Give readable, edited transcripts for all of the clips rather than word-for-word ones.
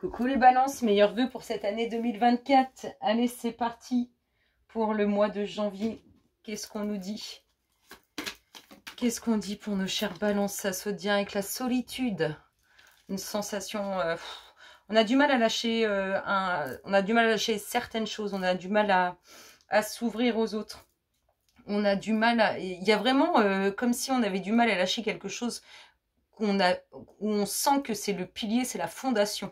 Coucou les balances, meilleurs vœux pour cette année 2024. Allez, c'est parti pour le mois de janvier. Qu'est-ce qu'on nous dit? Qu'est-ce qu'on dit pour nos chères balances? Ça se dit avec la solitude. Une sensation... on a du mal à lâcher on a du mal à lâcher certaines choses. On a du mal à s'ouvrir aux autres. On a du mal à... Il y a vraiment comme si on avait du mal à lâcher quelque chose où on sent que c'est le pilier, c'est la fondation.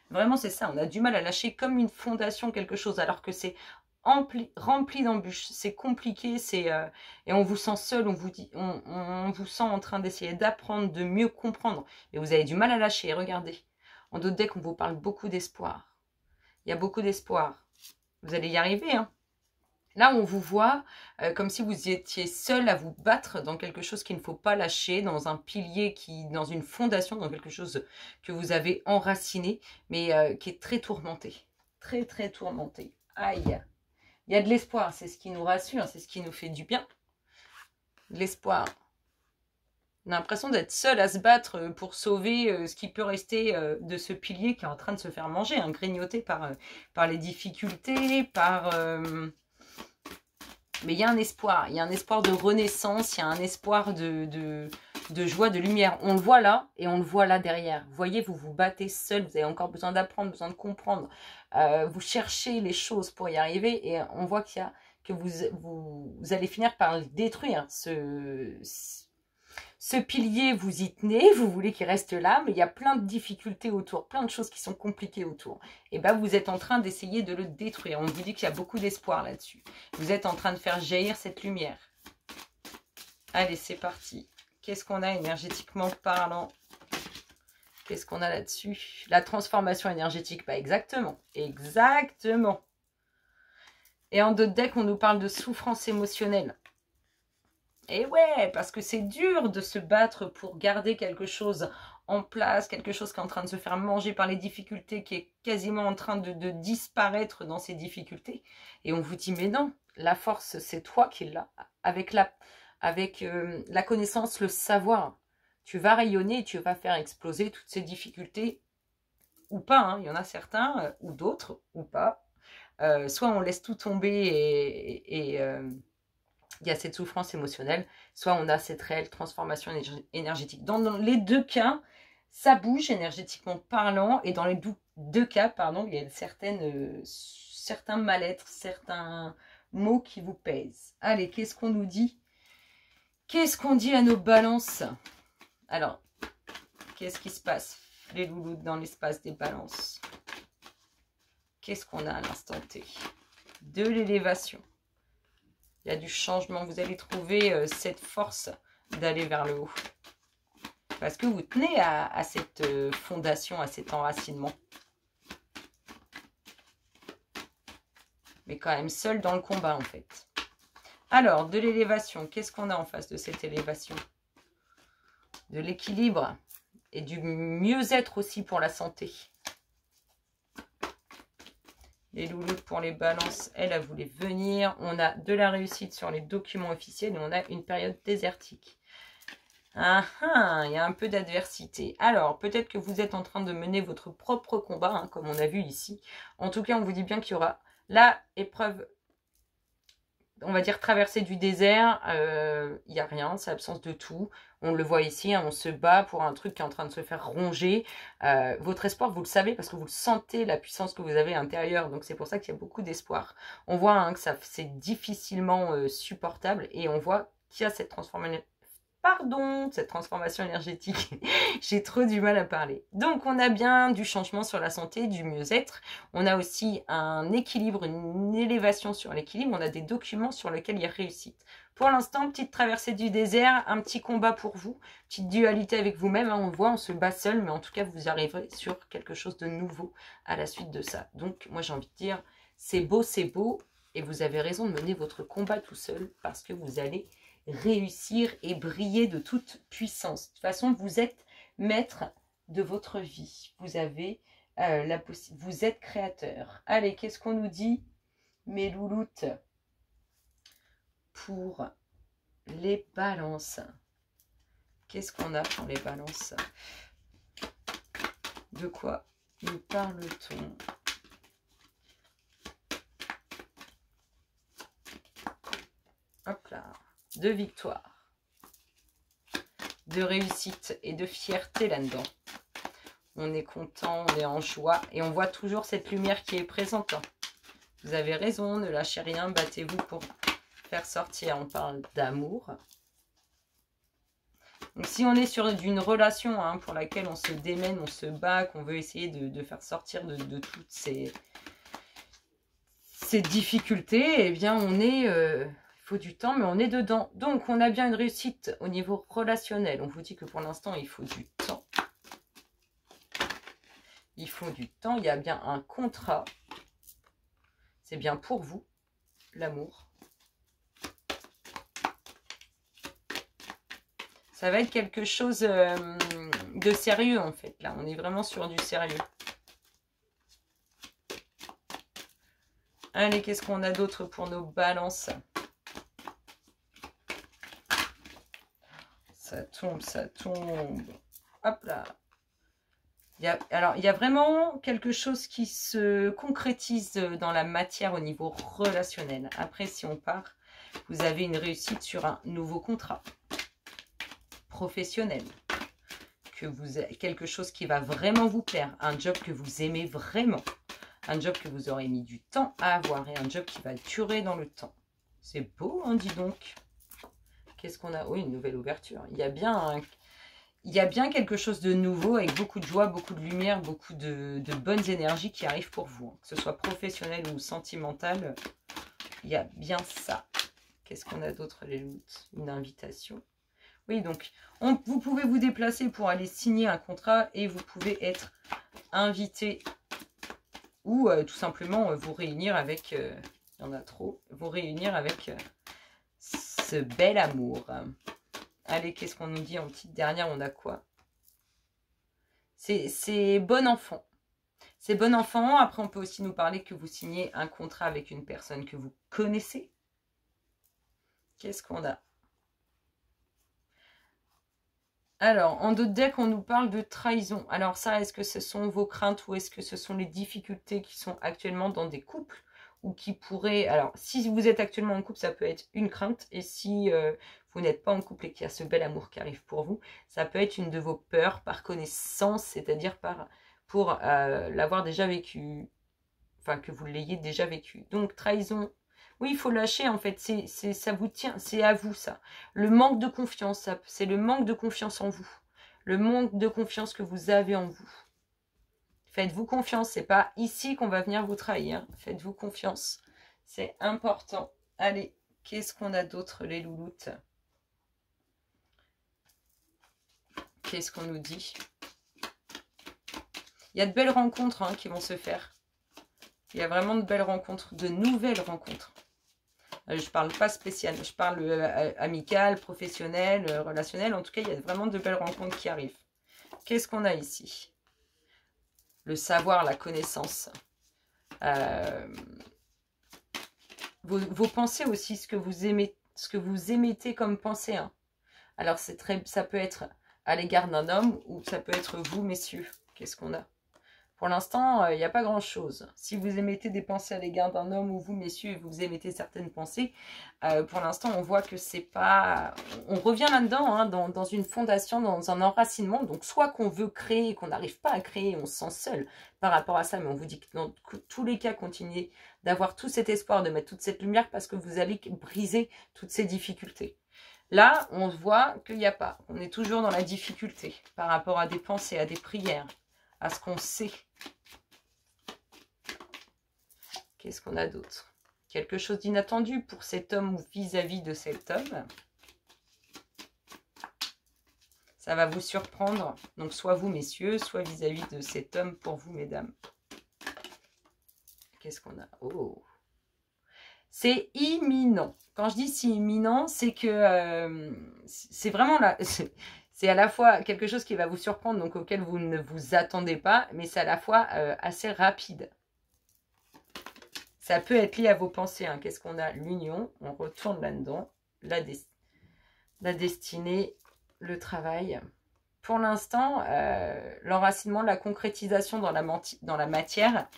Vraiment, c'est ça. On a du mal à lâcher comme une fondation quelque chose, alors que c'est rempli d'embûches. C'est compliqué, et on vous sent seul, on vous sent en train d'essayer d'apprendre, de mieux comprendre. Et vous avez du mal à lâcher. Regardez. En d'autres decks, on vous parle beaucoup d'espoir. Il y a beaucoup d'espoir. Vous allez y arriver, hein. Là, on vous voit comme si vous étiez seul à vous battre dans quelque chose qu'il ne faut pas lâcher, dans un pilier, dans une fondation, dans quelque chose que vous avez enraciné, mais qui est très tourmenté. Très, très tourmenté. Aïe. Il y a de l'espoir, c'est ce qui nous rassure, c'est ce qui nous fait du bien. De l'espoir. On a l'impression d'être seul à se battre pour sauver ce qui peut rester de ce pilier qui est en train de se faire manger, hein, grignoté par les difficultés, mais il y a un espoir de renaissance, il y a un espoir de joie, de lumière. On le voit là et on le voit là derrière. Vous voyez, vous vous battez seul, vous avez encore besoin d'apprendre, besoin de comprendre. Vous cherchez les choses pour y arriver et on voit que vous allez finir par le détruire. Ce pilier, vous y tenez, vous voulez qu'il reste là, mais il y a plein de difficultés autour, plein de choses qui sont compliquées autour. Et bien, vous êtes en train d'essayer de le détruire. On vous dit qu'il y a beaucoup d'espoir là-dessus. Vous êtes en train de faire jaillir cette lumière. Allez, c'est parti. Qu'est-ce qu'on a énergétiquement parlant? Qu'est-ce qu'on a là-dessus? La transformation énergétique, bah exactement. Exactement. Et en d'autres decks, on nous parle de souffrance émotionnelle. Et ouais, parce que c'est dur de se battre pour garder quelque chose en place, quelque chose qui est en train de se faire manger par les difficultés, qui est quasiment en train de disparaître dans ces difficultés. Et on vous dit, mais non, la force, c'est toi qui l'as. Avec la connaissance, le savoir, tu vas rayonner et tu vas faire exploser toutes ces difficultés, ou pas, hein. Il y en a certains, ou d'autres, ou pas. Soit on laisse tout tomber et il y a cette souffrance émotionnelle, soit on a cette réelle transformation énergétique. Dans les deux cas, ça bouge énergétiquement parlant, et dans les deux cas, pardon, il y a certains mal-être, certains mots qui vous pèsent. Allez, qu'est-ce qu'on nous dit? Qu'est-ce qu'on dit à nos balances? Alors, qu'est-ce qui se passe, les loulous, dans l'espace des balances? Qu'est-ce qu'on a à l'instant T? De l'élévation. Il y a du changement. Vous allez trouver cette force d'aller vers le haut. Parce que vous tenez à cette fondation, à cet enracinement. Mais quand même seul dans le combat, en fait. Alors, de l'élévation. Qu'est-ce qu'on a en face de cette élévation? De l'équilibre. Et du mieux-être aussi pour la santé. Les louloutes pour les balances, elle voulait venir. On a de la réussite sur les documents officiels et on a une période désertique. Il y a un peu d'adversité. Alors, peut-être que vous êtes en train de mener votre propre combat, hein, comme on a vu ici. En tout cas, on vous dit bien qu'il y aura la épreuve, on va dire traversée du désert. Il n'y a rien, c'est l'absence de tout. On le voit ici, hein, on se bat pour un truc qui est en train de se faire ronger. Votre espoir, vous le savez parce que vous le sentez, la puissance que vous avez à l'intérieur. Donc c'est pour ça qu'il y a beaucoup d'espoir. On voit, hein, que c'est difficilement supportable et on voit qu'il y a cette transformation. Pardon, cette transformation énergétique. J'ai trop du mal à parler. Donc, on a bien du changement sur la santé, du mieux-être. On a aussi un équilibre, une élévation sur l'équilibre. On a des documents sur lesquels il y a réussite. Pour l'instant, petite traversée du désert, un petit combat pour vous. Petite dualité avec vous-même. Hein, on voit, on se bat seul, mais en tout cas, vous arriverez sur quelque chose de nouveau à la suite de ça. Donc, moi, j'ai envie de dire, c'est beau, et vous avez raison de mener votre combat tout seul parce que vous allez réussir et briller de toute puissance. De toute façon, vous êtes maître de votre vie. Vous avez vous êtes créateur. Allez, qu'est-ce qu'on nous dit, mes louloutes, pour les balances? Qu'est-ce qu'on a pour les balances? De quoi nous parle-t-on? Hop là. De victoire, de réussite et de fierté là-dedans. On est content, on est en joie et on voit toujours cette lumière qui est présente. Vous avez raison, ne lâchez rien, battez-vous pour faire sortir. On parle d'amour. Donc si on est sur une relation pour laquelle on se démène, on se bat, qu'on veut essayer de faire sortir de toutes ces difficultés, eh bien on est... il faut du temps, mais on est dedans. Donc, on a bien une réussite au niveau relationnel. On vous dit que pour l'instant, il faut du temps. Il faut du temps. Il y a bien un contrat. C'est bien pour vous, l'amour. Ça va être quelque chose de sérieux, en fait. Là, on est vraiment sur du sérieux. Allez, qu'est-ce qu'on a d'autre pour nos balances ? Ça tombe, ça tombe. Hop là. Alors, il y a vraiment quelque chose qui se concrétise dans la matière au niveau relationnel. Après, si on part, vous avez une réussite sur un nouveau contrat professionnel. Quelque chose qui va vraiment vous plaire. Un job que vous aimez vraiment. Un job que vous aurez mis du temps à avoir. Et un job qui va durer dans le temps. C'est beau, hein, dis donc. Qu'est-ce qu'on a? Oui, une nouvelle ouverture. Il y a bien quelque chose de nouveau avec beaucoup de joie, beaucoup de lumière, beaucoup de bonnes énergies qui arrivent pour vous. Que ce soit professionnel ou sentimental, il y a bien ça. Qu'est-ce qu'on a d'autre, les loups? Une invitation. Oui, donc, vous pouvez vous déplacer pour aller signer un contrat et vous pouvez être invité ou tout simplement vous réunir avec... il y en a trop. Vous réunir avec ce bel amour. Allez, qu'est-ce qu'on nous dit en petite dernière? On a quoi? C'est bon enfant. C'est bon enfant. Après, on peut aussi nous parler que vous signez un contrat avec une personne que vous connaissez. Qu'est-ce qu'on a? Alors, en d'autres decks, on nous parle de trahison. Alors ça, est-ce que ce sont vos craintes ou est-ce que ce sont les difficultés qui sont actuellement dans des couples ou qui pourraient... Alors, si vous êtes actuellement en couple, ça peut être une crainte. Et si vous n'êtes pas en couple et qu'il y a ce bel amour qui arrive pour vous, ça peut être une de vos peurs par connaissance, c'est-à-dire pour l'avoir déjà vécu, enfin que vous l'ayez déjà vécu. Donc, trahison... Oui, il faut lâcher, en fait, ça vous tient, c'est à vous, ça. Le manque de confiance, c'est le manque de confiance en vous. Le manque de confiance que vous avez en vous. Faites-vous confiance, c'est pas ici qu'on va venir vous trahir. Faites-vous confiance, c'est important. Allez, qu'est-ce qu'on a d'autre, les louloutes? Qu'est-ce qu'on nous dit? Il y a de belles rencontres qui vont se faire. Il y a vraiment de belles rencontres, de nouvelles rencontres. Je parle pas spécial, je parle amical, professionnel, relationnel. En tout cas, il y a vraiment de belles rencontres qui arrivent. Qu'est-ce qu'on a ici? Le savoir, la connaissance. Vos pensées aussi, ce que vous émettez comme pensée. Alors, ça peut être à l'égard d'un homme ou ça peut être vous, messieurs. Qu'est-ce qu'on a? Pour l'instant, il n'y a pas grand-chose. Si vous émettez des pensées à l'égard d'un homme ou vous, messieurs, vous émettez certaines pensées, pour l'instant, on voit que c'est pas... On revient là-dedans, dans une fondation, dans un enracinement. Donc, soit qu'on veut créer, qu'on n'arrive pas à créer, on se sent seul par rapport à ça. Mais on vous dit que dans tous les cas, continuez d'avoir tout cet espoir, de mettre toute cette lumière parce que vous allez briser toutes ces difficultés. Là, on voit qu'il n'y a pas. On est toujours dans la difficulté par rapport à des pensées, à des prières, à ce qu'on sait. Qu'est-ce qu'on a d'autre? Quelque chose d'inattendu pour cet homme ou vis-à-vis de cet homme. Ça va vous surprendre. Donc, soit vous, messieurs, soit vis-à-vis de cet homme pour vous, mesdames. Qu'est-ce qu'on a? Oh! C'est imminent. Quand je dis c'est imminent, c'est que c'est vraiment là... C'est à la fois quelque chose qui va vous surprendre, donc auquel vous ne vous attendez pas, mais c'est à la fois assez rapide. Ça peut être lié à vos pensées. Qu'est-ce qu'on a? L'union, on retourne là-dedans. La destinée, le travail. pour l'instant, l'enracinement, la concrétisation dans la matière,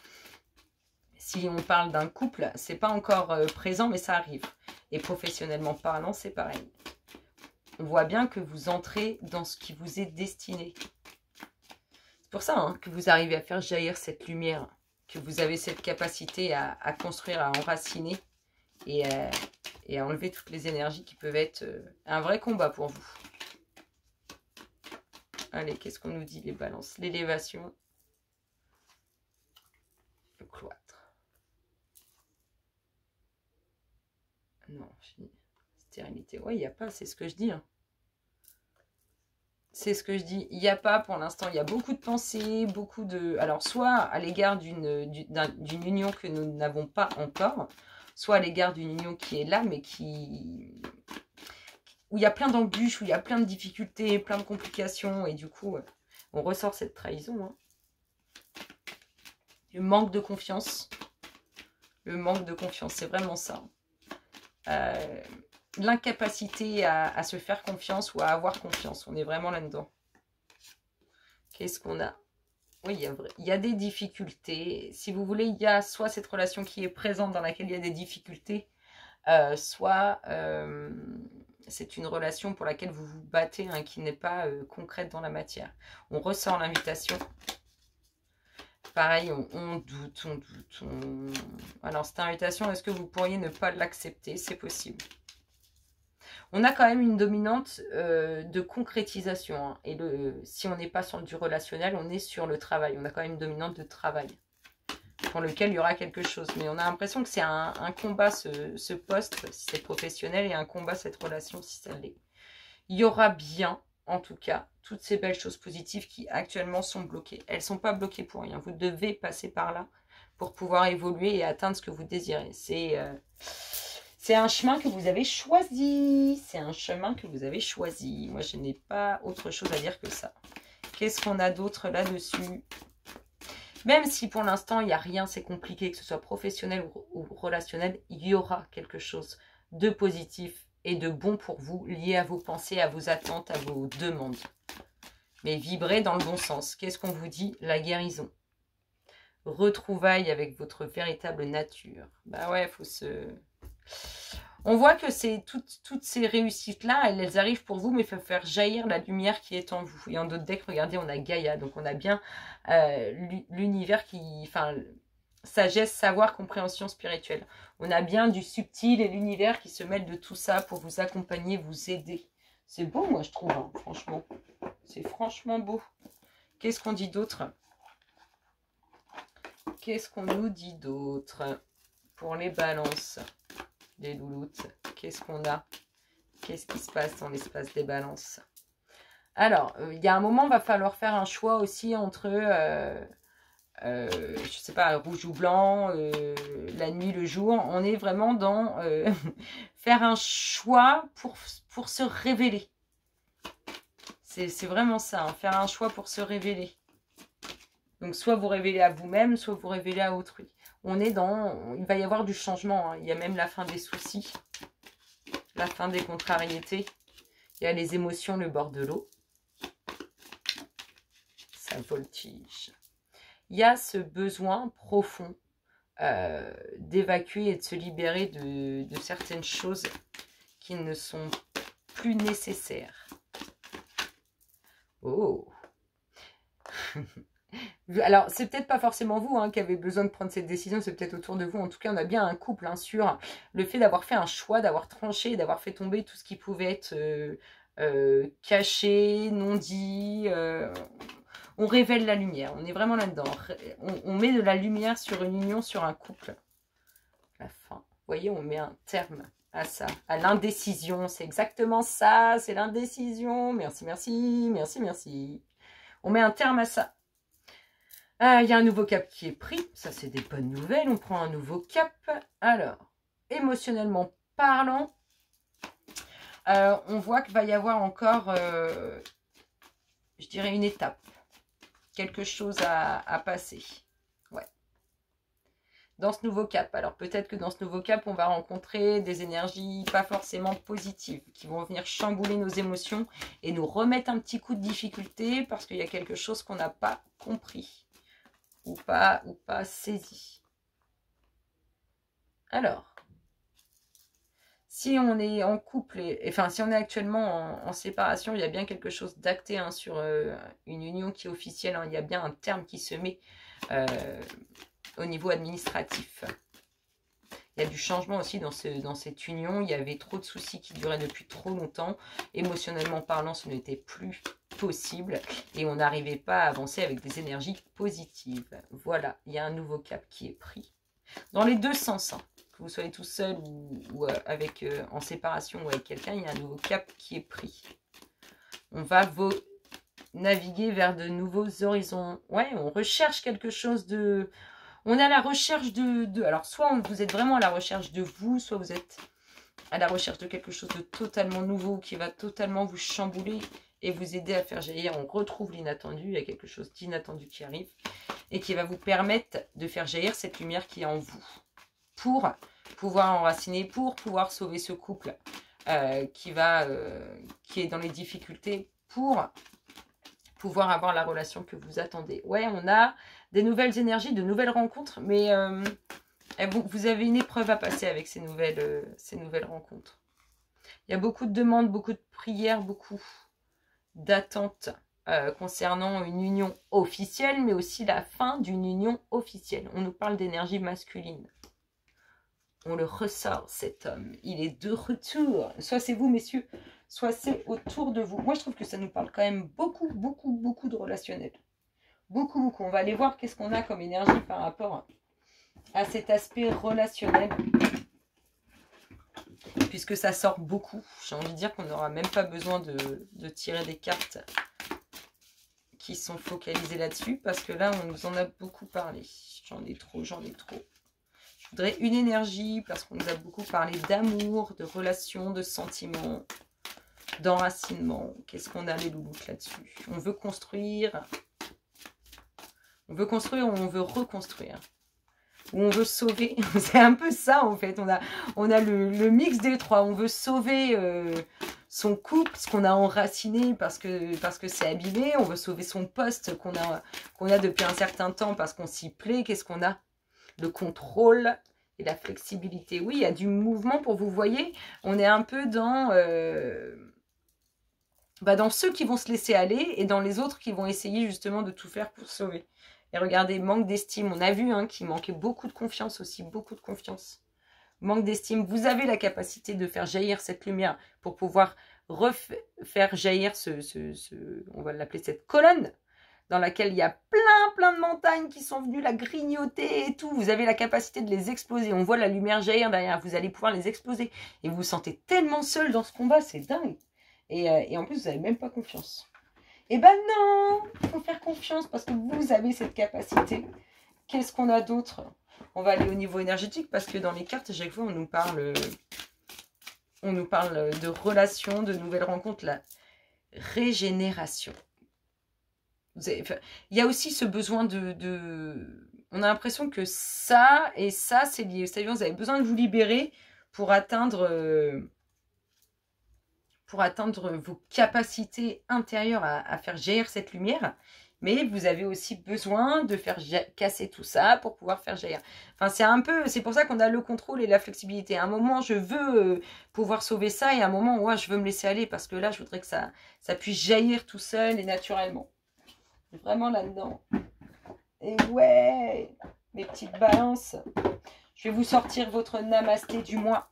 si on parle d'un couple, c'est pas encore présent, mais ça arrive. Et professionnellement parlant, c'est pareil. On voit bien que vous entrez dans ce qui vous est destiné. C'est pour ça que vous arrivez à faire jaillir cette lumière, que vous avez cette capacité à construire, à enraciner et à enlever toutes les énergies qui peuvent être un vrai combat pour vous. Allez, qu'est-ce qu'on nous dit les balances? L'élévation, le cloître. Non, stérilité. Oui, il n'y a pas, c'est ce que je dis. Hein. C'est ce que je dis. Il n'y a pas pour l'instant. Il y a beaucoup de pensées, beaucoup de... Alors, soit à l'égard d'une union que nous n'avons pas encore, soit à l'égard d'une union qui est là, mais où il y a plein d'embûches, où il y a plein de difficultés, plein de complications, et du coup, on ressort cette trahison. Hein. Le manque de confiance. Le manque de confiance, c'est vraiment ça. L'incapacité à se faire confiance ou à avoir confiance. On est vraiment là-dedans. Qu'est-ce qu'on a? Oui, il y a des difficultés. Si vous voulez, il y a soit cette relation qui est présente dans laquelle il y a des difficultés, soit c'est une relation pour laquelle vous vous battez, hein, qui n'est pas concrète dans la matière. On ressent l'invitation. Pareil, on doute, on doute. Alors, cette invitation, est-ce que vous pourriez ne pas l'accepter? C'est possible. On a quand même une dominante de concrétisation. Hein, et si on n'est pas sur du relationnel, on est sur le travail. On a quand même une dominante de travail pour lequel il y aura quelque chose. Mais on a l'impression que c'est un combat, ce poste, si c'est professionnel, et un combat, cette relation, si ça l'est. Il y aura bien, en tout cas, toutes ces belles choses positives qui actuellement sont bloquées. Elles ne sont pas bloquées pour rien. Vous devez passer par là pour pouvoir évoluer et atteindre ce que vous désirez. C'est un chemin que vous avez choisi. C'est un chemin que vous avez choisi. Moi, je n'ai pas autre chose à dire que ça. Qu'est-ce qu'on a d'autre là-dessus? Même si pour l'instant, il n'y a rien, c'est compliqué, que ce soit professionnel ou relationnel, il y aura quelque chose de positif et de bon pour vous, lié à vos pensées, à vos attentes, à vos demandes. Mais vibrez dans le bon sens. Qu'est-ce qu'on vous dit? La guérison. Retrouvailles avec votre véritable nature. Bah ouais, faut se... On voit que c'est toutes ces réussites-là, elles arrivent pour vous, mais il faut faire jaillir la lumière qui est en vous. Et en d'autres decks, regardez, on a Gaïa. Donc on a bien l'univers qui... Enfin, sagesse, savoir, compréhension spirituelle. On a bien du subtil et l'univers qui se mêlent de tout ça pour vous accompagner, vous aider. C'est beau, moi, je trouve, hein, franchement. C'est franchement beau. Qu'est-ce qu'on dit d'autre? Qu'est-ce qu'on nous dit d'autre pour les balances? Les louloutes, qu'est-ce qu'on a? Qu'est-ce qui se passe dans l'espace des balances? Alors, il y a un moment, il va falloir faire un choix aussi entre... je sais pas, rouge ou blanc, la nuit, le jour. On est vraiment dans faire un choix pour se révéler. C'est vraiment ça, hein, faire un choix pour se révéler. Donc, soit vous révélez à vous-même, soit vous révélez à autrui. On est dans... Il va y avoir du changement. Hein. Il y a même la fin des soucis, la fin des contrariétés. Il y a les émotions, le bord de l'eau. Ça voltige. Il y a ce besoin profond d'évacuer et de se libérer de certaines choses qui ne sont plus nécessaires. Oh. Alors, c'est peut-être pas forcément vous qui avez besoin de prendre cette décision, c'est peut-être autour de vous. En tout cas, on a bien un couple sur le fait d'avoir fait un choix, d'avoir tranché, d'avoir fait tomber tout ce qui pouvait être caché, non dit. On révèle la lumière, on est vraiment là-dedans. On met de la lumière sur une union, sur un couple. La fin. Vous voyez, on met un terme à ça, à l'indécision. C'est exactement ça, c'est l'indécision. Merci, merci, merci, merci. On met un terme à ça. Il y a un nouveau cap qui est pris. Ça, c'est des bonnes nouvelles. On prend un nouveau cap. Alors, émotionnellement parlant, on voit qu'il va y avoir encore, je dirais, une étape. Quelque chose à passer. Ouais. dans ce nouveau cap. Alors peut-être que dans ce nouveau cap, on va rencontrer des énergies pas forcément positives, qui vont venir chambouler nos émotions et nous remettre un petit coup de difficulté parce qu'il y a quelque chose qu'on n'a pas compris ou pas saisi. Alors, si on est en couple, enfin si on est actuellement en séparation, il y a bien quelque chose d'acté hein, sur une union qui est officielle. Hein, il y a bien un terme qui se met au niveau administratif. Il y a du changement aussi dans cette union. Il y avait trop de soucis qui duraient depuis trop longtemps. Émotionnellement parlant, ce n'était plus possible. Et on n'arrivait pas à avancer avec des énergies positives. Voilà, il y a un nouveau cap qui est pris. Dans les deux sens, hein. Que vous soyez tout seul ou avec, en séparation ou avec quelqu'un, il y a un nouveau cap qui est pris. On va naviguer vers de nouveaux horizons. Ouais, on recherche quelque chose de... On est à la recherche de... Alors, soit vous êtes vraiment à la recherche de vous, soit vous êtes à la recherche de quelque chose de totalement nouveau qui va totalement vous chambouler et vous aider à faire jaillir. On retrouve l'inattendu, il y a quelque chose d'inattendu qui arrive et qui va vous permettre de faire jaillir cette lumière qui est en vous pour pouvoir enraciner, pour pouvoir sauver ce couple qui est dans les difficultés, pour pouvoir avoir la relation que vous attendez. Ouais, on a des nouvelles énergies, de nouvelles rencontres, mais vous avez une épreuve à passer avec ces nouvelles rencontres. Il y a beaucoup de demandes, beaucoup de prières, beaucoup d'attentes concernant une union officielle, mais aussi la fin d'une union officielle. On nous parle d'énergie masculine. On le ressort, cet homme. Il est de retour. Soit c'est vous, messieurs, soit c'est autour de vous. Moi, je trouve que ça nous parle quand même beaucoup, beaucoup, beaucoup de relationnel. Beaucoup, beaucoup. On va aller voir qu'est-ce qu'on a comme énergie par rapport à cet aspect relationnel. Puisque ça sort beaucoup. J'ai envie de dire qu'on n'aura même pas besoin de tirer des cartes qui sont focalisées là-dessus. Parce que là, on nous en a beaucoup parlé. J'en ai trop, j'en ai trop. Je voudrais une énergie parce qu'on nous a beaucoup parlé d'amour, de relations, de sentiments, d'enracinement. Qu'est-ce qu'on a les louloutes là-dessus? On veut construire. On veut construire ou on veut reconstruire? Ou on veut sauver? C'est un peu ça en fait. On a le mix des trois. On veut sauver son couple, ce qu'on a enraciné parce que c'est abîmé. On veut sauver son poste qu'on a depuis un certain temps parce qu'on s'y plaît. Qu'est-ce qu'on a? Le contrôle et la flexibilité. Oui, il y a du mouvement pour vous voyez. On est un peu dans ceux qui vont se laisser aller et dans les autres qui vont essayer justement de tout faire pour sauver. Et regardez, manque d'estime. On a vu qu'il manquait beaucoup de confiance aussi, beaucoup de confiance. Manque d'estime. Vous avez la capacité de faire jaillir cette lumière pour pouvoir faire jaillir on va l'appeler cette colonne dans laquelle il y a plein de montagnes qui sont venues la grignoter et tout. Vous avez la capacité de les exploser. On voit la lumière jaillir derrière. Vous allez pouvoir les exploser. Et vous vous sentez tellement seul dans ce combat. C'est dingue. Et en plus, vous n'avez même pas confiance. Eh ben non, il faut faire confiance parce que vous avez cette capacité. Qu'est-ce qu'on a d'autre? On va aller au niveau énergétique parce que dans les cartes, à chaque fois, on nous parle de relations, de nouvelles rencontres, la régénération. Il y a aussi ce besoin on a l'impression que ça et ça, c'est lié. C'est-à-dire vous avez besoin de vous libérer pour atteindre vos capacités intérieures à faire jaillir cette lumière. Mais vous avez aussi besoin de faire casser tout ça pour pouvoir faire jaillir. Enfin, c'est pour ça qu'on a le contrôle et la flexibilité. À un moment, je veux pouvoir sauver ça et à un moment, ouais, je veux me laisser aller parce que là, je voudrais que ça puisse jaillir tout seul et naturellement. Vraiment là-dedans. Et ouais, mes petites balances. Je vais vous sortir votre namasté du mois.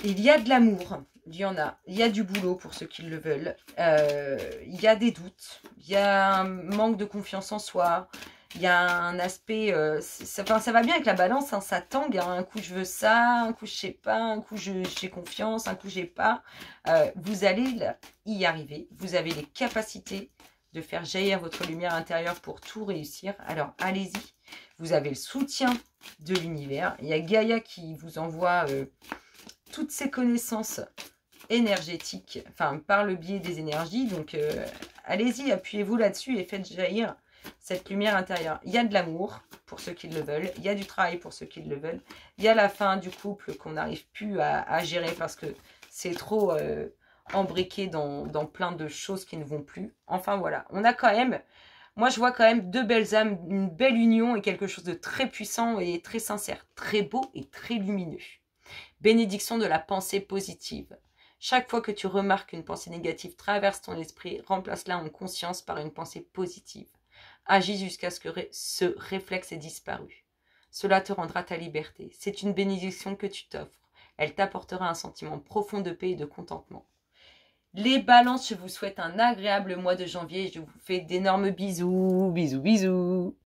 Il y a de l'amour. Il y en a. Il y a du boulot pour ceux qui le veulent. Il y a des doutes. Il y a un manque de confiance en soi. Il y a un aspect... ça va bien avec la balance. Hein, ça tangue. Hein. Un coup, je veux ça. Un coup, je sais pas. Un coup, j'ai confiance. Un coup, j'ai pas. Vous allez y arriver. Vous avez les capacités de faire jaillir votre lumière intérieure pour tout réussir. Alors, allez-y. Vous avez le soutien de l'univers. Il y a Gaïa qui vous envoie toutes ces connaissances énergétiques, enfin, par le biais des énergies. Donc, allez-y, appuyez-vous là-dessus et faites jaillir cette lumière intérieure. Il y a de l'amour pour ceux qui le veulent. Il y a du travail pour ceux qui le veulent. Il y a la fin du couple qu'on n'arrive plus à gérer parce que c'est trop embriqué dans plein de choses qui ne vont plus. Enfin voilà, on a quand même... Moi, je vois quand même deux belles âmes, une belle union et quelque chose de très puissant et très sincère, très beau et très lumineux. Bénédiction de la pensée positive. Chaque fois que tu remarques qu'une pensée négative traverse ton esprit, remplace-la en conscience par une pensée positive. Agis jusqu'à ce que ce réflexe ait disparu. Cela te rendra ta liberté. C'est une bénédiction que tu t'offres. Elle t'apportera un sentiment profond de paix et de contentement. Les balances, je vous souhaite un agréable mois de janvier. Je vous fais d'énormes bisous, bisous, bisous.